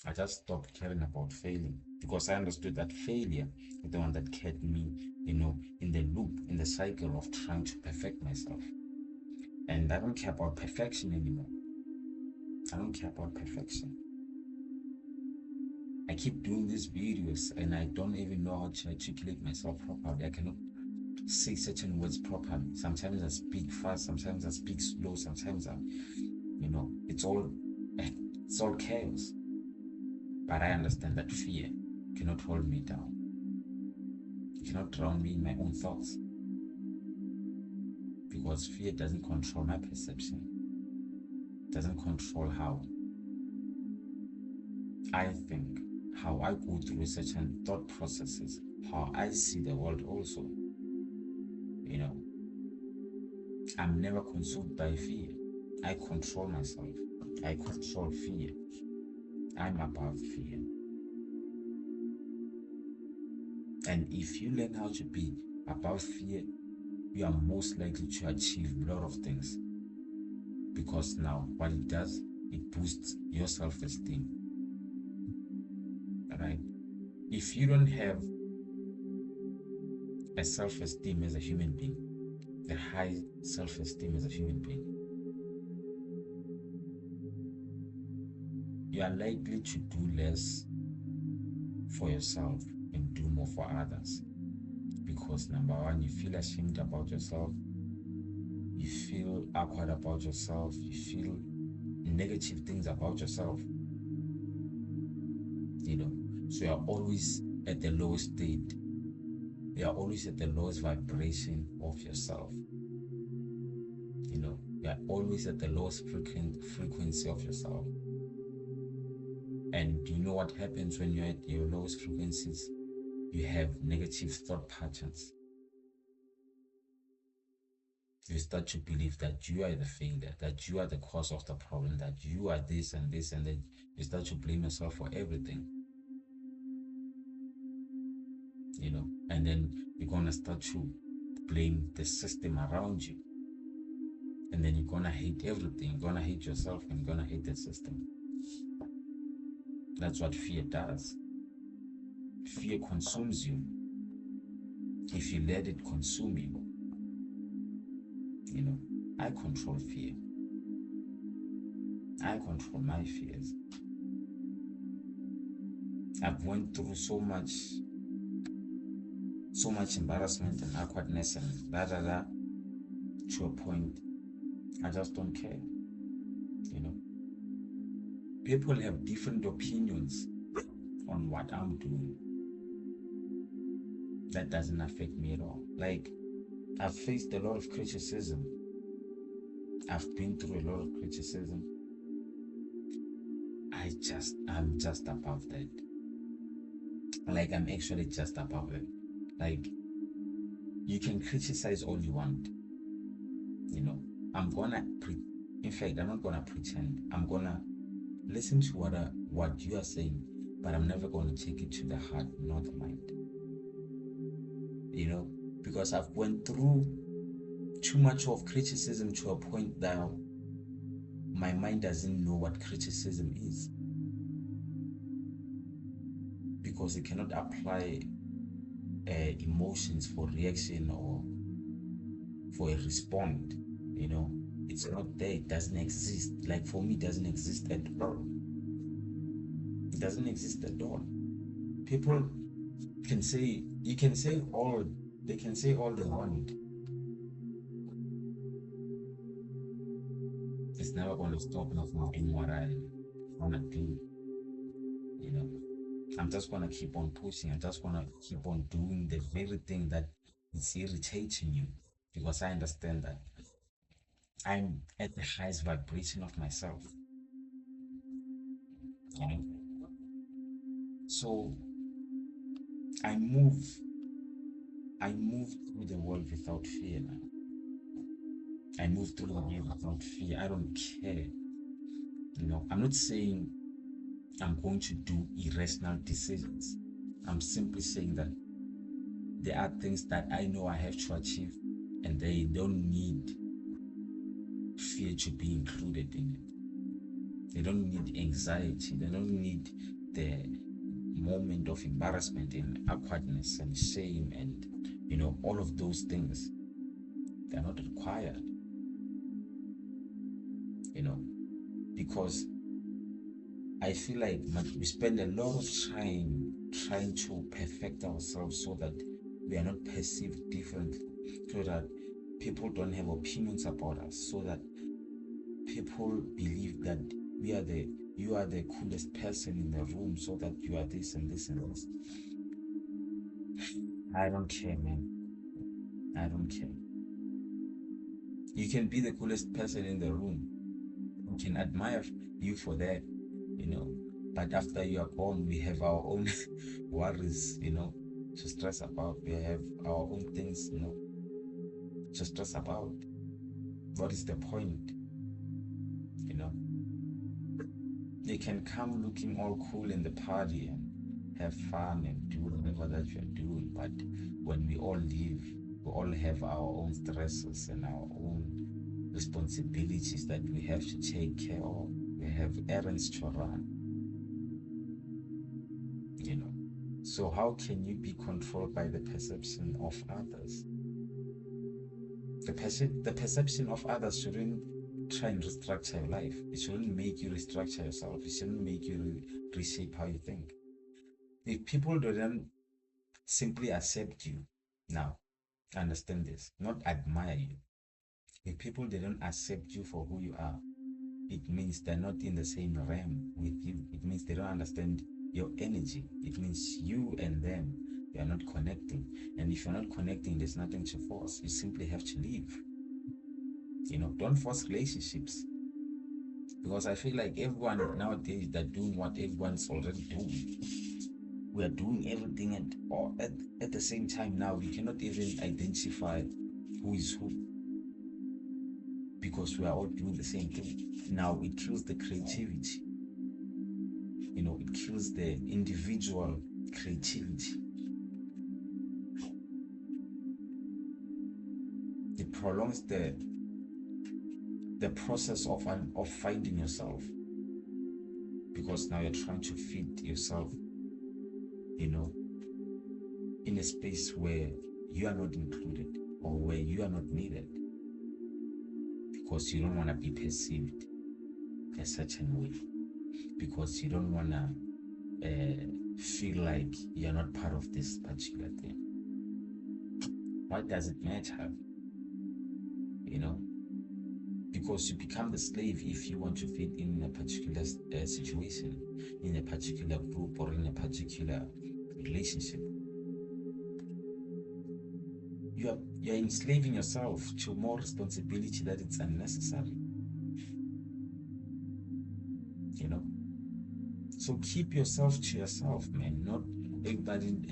I just stopped caring about failing because I understood that failure is the one that kept me, in the loop, in the cycle of trying to perfect myself. And I don't care about perfection anymore. I don't care about perfection. I keep doing these videos and I don't even know how to articulate myself properly. I cannot say certain words properly. Sometimes I speak fast, sometimes I speak slow, sometimes it's all chaos. But I understand that fear cannot hold me down. It cannot drown me in my own thoughts. Because fear doesn't control my perception. It doesn't control how I think, how I go through certain thought processes, how I see the world also. You know, I'm never consumed by fear. I control myself. I control fear. I'm above fear. And if you learn how to be above fear, you are most likely to achieve a lot of things. Because now what it does, it boosts your self-esteem. Right? If you don't have a self-esteem as a human being, a high self-esteem as a human being, you are likely to do less for yourself and do more for others. Because number one, you feel ashamed about yourself, you feel awkward about yourself, you feel negative things about yourself, so you're always at the lowest state. You are always at the lowest vibration of yourself. You are always at the lowest frequency of yourself. And you know what happens when you're at your lowest frequencies? You have negative thought patterns. You start to believe that you are the failure, that you are the cause of the problem, that you are this and this, and then you start to blame yourself for everything. And then you're gonna start to blame the system around you. And then you're gonna hate everything. You're gonna hate yourself and you're gonna hate the system. That's what fear does. Fear consumes you. If you let it consume you, I control fear. I control my fears. I've went through so much embarrassment and awkwardness and to a point I just don't care. People have different opinions on what I'm doing. That doesn't affect me at all. Like, I've faced a lot of criticism. I've been through a lot of criticism. I'm just above that. Like, I'm actually just above it. Like, you can criticize all you want. I'm not gonna pretend. I'm gonna listen to what you are saying, but I'm never gonna take it to the heart, not the mind. Because I've went through too much of criticism to a point that my mind doesn't know what criticism is, because it cannot apply emotions for reaction or for a response. It's not there. It doesn't exist. Like, for me, it doesn't exist at all. It doesn't exist at all. People can say, they can say all they want. It's never going to stop me from doing what I want to do. I'm just going to keep on pushing. I'm just going to keep on doing the very thing that is irritating you, because I understand that I'm at the highest vibration of myself. you know so I move through the world without fear now. I move through the world without fear. I don't care. I'm not saying I'm going to do irrational decisions. I'm simply saying that there are things that I know I have to achieve, and they don't need fear to be included in it. They don't need anxiety. They don't need moment of embarrassment and awkwardness and shame and all of those things, they're not required, because I feel like we spend a lot of time trying to perfect ourselves so that we are not perceived differently, so that people don't have opinions about us, so that people believe that you are the coolest person in the room, so that you are this and this and this. I don't care, man. I don't care. You can be the coolest person in the room. We can admire you for that, but after you are gone, we have our own worries, to stress about. We have our own things, to stress about. What is the point? You can come looking all cool in the party and have fun and do whatever that you're doing, but when we all leave, we all have our own stresses and our own responsibilities that we have to take care of. We have errands to run, so how can you be controlled by the perception of others? The perception of others shouldn't try and restructure your life. It shouldn't make you restructure yourself. It shouldn't make you reshape how you think. If people don't simply accept you, now understand this, not admire you. If people they don't accept you for who you are, it means they're not in the same realm with you. It means they don't understand your energy. It means you and them, you are not connecting. And if you're not connecting, there's nothing to force. You simply have to leave. Don't force relationships. Because I feel like everyone nowadays, they're doing what everyone's already doing. We are doing everything at the same time now. We cannot even identify who is who, because we are all doing the same thing. Now it kills the creativity. It kills the individual creativity. It prolongs the process of finding yourself, because now you're trying to fit yourself, in a space where you are not included or where you are not needed, because you don't want to be perceived a certain way, because you don't want to feel like you're not part of this particular thing. Why does it matter? Because you become the slave if you want to fit in a particular situation, in a particular group, or in a particular relationship. You're enslaving yourself to more responsibility that it's unnecessary. So keep yourself to yourself, man. Not everybody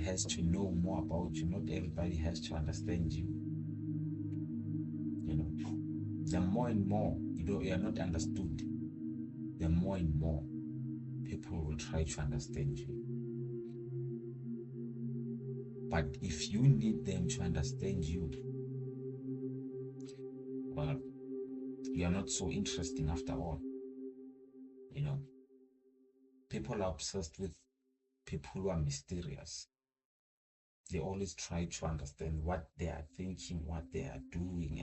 has to know more about you. Not everybody has to understand you. The more and more you are not understood, the more and more people will try to understand you. But if you need them to understand you, well, you are not so interesting after all. People are obsessed with people who are mysterious. They always try to understand what they are thinking, what they are doing,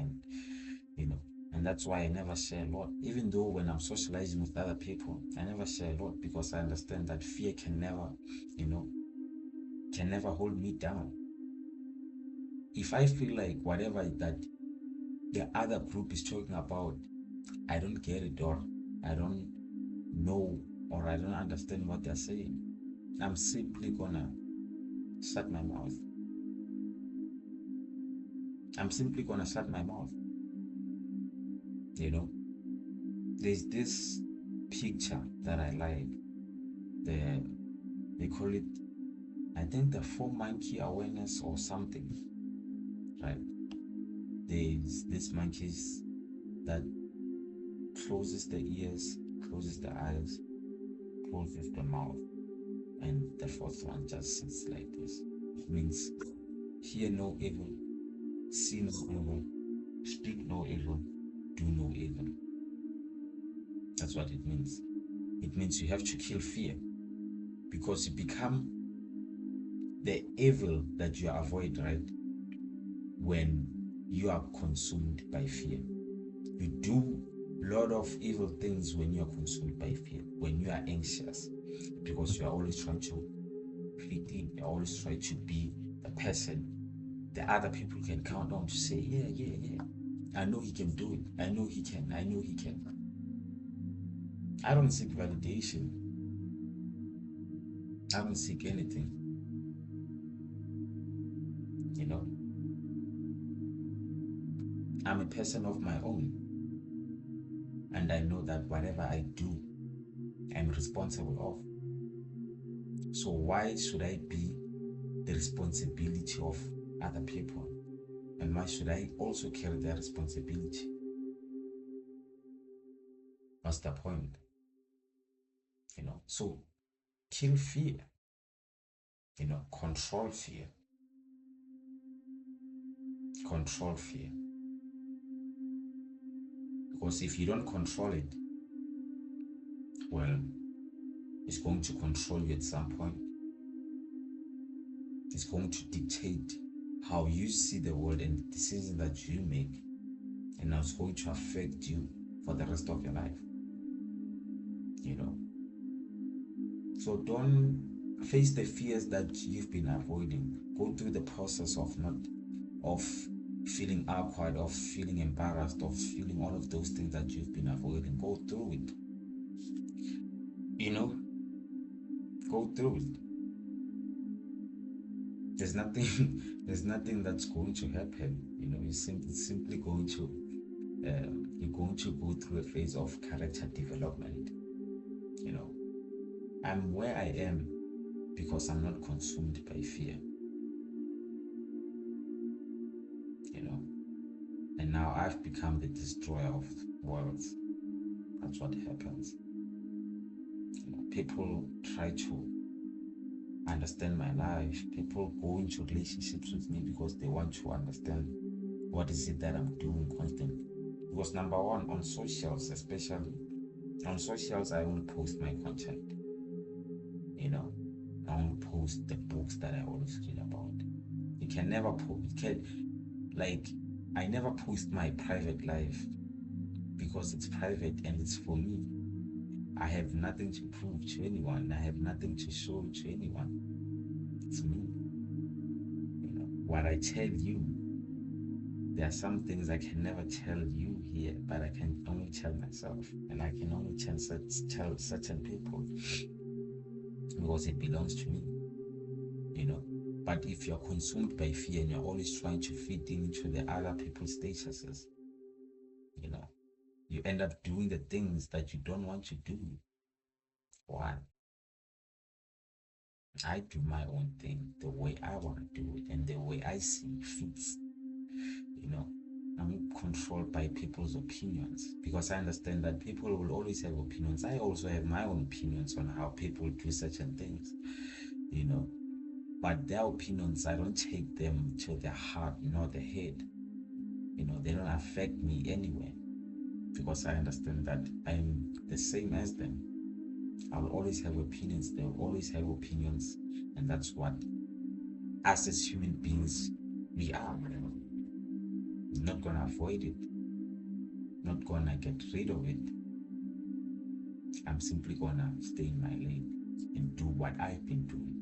and that's why I never share a lot. Even though when I'm socializing with other people, I never share a lot, because I understand that fear can never hold me down. If I feel like whatever that the other group is talking about, I don't get it, or I don't know, or I don't understand what they're saying, I'm simply gonna shut my mouth. I'm simply gonna shut my mouth. There's this picture that I like. They call it, I think, the 4-monkey awareness or something, right? There's this monkeys that closes the ears, closes the eyes, closes the mouth, and the fourth one just sits like this. It means hear no evil, see no evil, speak no evil, do no evil. That's what it means. It means you have to kill fear. because you become the evil that you avoid, right? When you are consumed by fear. You do a lot of evil things when you are consumed by fear, when you are anxious, because you are always trying to fit in, you're always trying to be the person the other people can count on to say, yeah, yeah, yeah. I know he can do it. I know he can. I know he can. I don't seek validation. I don't seek anything. You know, I'm a person of my own. And I know that whatever I do, I'm responsible of. So why should I be the responsibility of other people? And why should I also carry their responsibility? What's the point? You know, so kill fear. You know, control fear. Control fear. Because if you don't control it, well, it's going to control you at some point. It's going to dictate how you see the world and the decisions that you make, and now it's going to affect you for the rest of your life. You know, so don't face the fears that you've been avoiding. Go through the process of feeling awkward, of feeling embarrassed, of feeling all of those things that you've been avoiding. Go through it. You know, go through it. There's nothing there's nothing that's going to happen. You know, you're simply going to you're going to go through a phase of character development. You know, I'm where I am because I'm not consumed by fear. You know, and now I've become the destroyer of worlds. That's what happens. You know, people try to understand my life. People go into relationships with me because they want to understand what is it that I'm doing constantly. Because number one, on socials, especially on socials, I won't post my content. You know, I won't post the books that I always read about. You can never post. You can, like, I never post my private life because it's private and it's for me. I have nothing to prove to anyone. I have nothing to show to anyone. It's me. You know, what I tell you, there are some things I can never tell you here, but I can only tell myself, and I can only tell certain people because it belongs to me. You know, but if you're consumed by fear and you're always trying to fit into the other people's statuses, you know, you end up doing the things that you don't want to do. Why? I do my own thing the way I want to do it and the way I see fits. You know, I'm controlled by people's opinions because I understand that people will always have opinions. I also have my own opinions on how people do certain things, you know, but their opinions, I don't take them to their heart nor the head. You know, they don't affect me anyway because I understand that I'm the same as them. I will always have opinions. They will always have opinions, and that's what us as human beings we are. I'm not gonna avoid it. Not gonna get rid of it. I'm simply gonna stay in my lane and do what I've been doing.